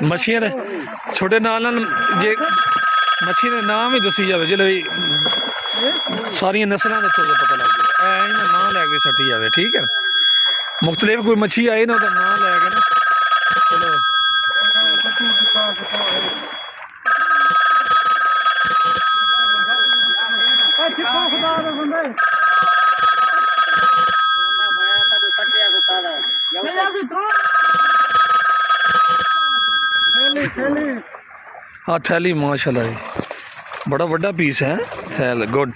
मछियां ने छोटे नाल जे मच्छी ने नाम ही दसी जाए जिले सारिया नस्लों का थोड़ा पता लग जाए ना नाम लैके सट्टी जाए ठीक है मुख्तलिफ कोई मच्छी आई ना उसका नाम लैके ना चलो हाँ थैली माशाल्लाह जी बड़ा बड़ा पीस है थैल गुड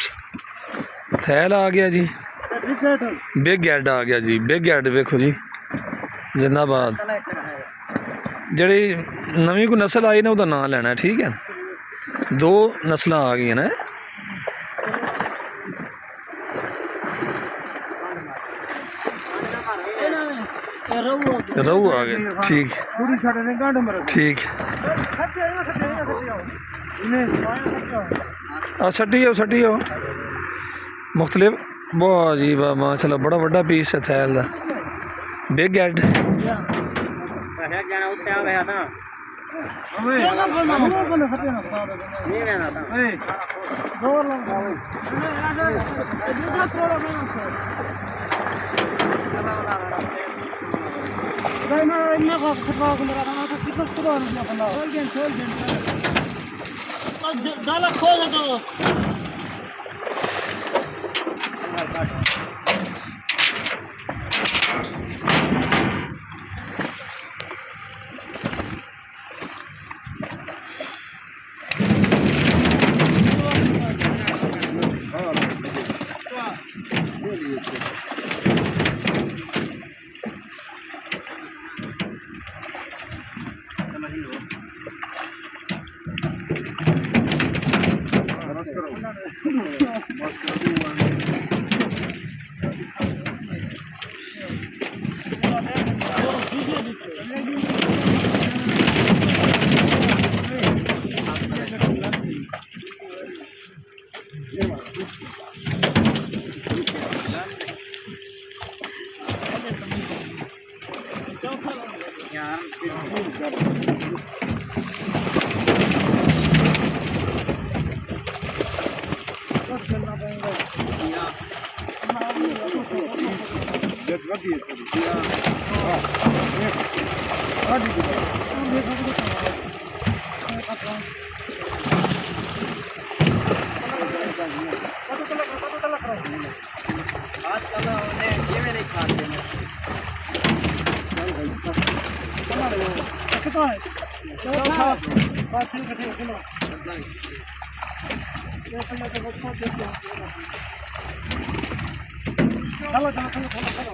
थैल आ गया जी बिग गैड आ गया जी बिग गैड देखो जी जिंदाबाद जी नवी कोई नस्ल आई ना उसका नाम लेना है ठीक है दो नस्ल आ गई ना रहू आ गए ठीक ठीक सट्टी हो मुख्तलिफ वाह जी वाह माशाल्लाह बड़ा बड़ा पीस है थैल का बिग गैड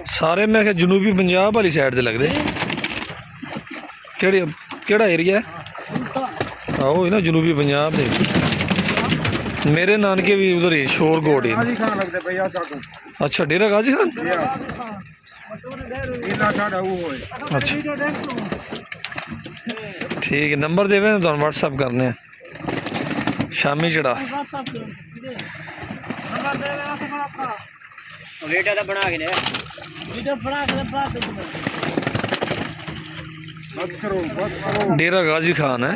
सारे मैं जनूबी पंजाब वाली साइड से लगते केड़ा एरिया है आओ ना जनूबी पंजाब दे मेरे नानके भी उधर ही शोरकोट ही अच्छा डेरा गाजी खान अच्छा ठीक है नंबर देवे तो व्हाट्सएप करने शामी चढ़ा डेरा गाजी खान है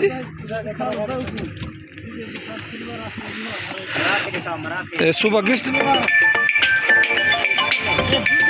सुबह किस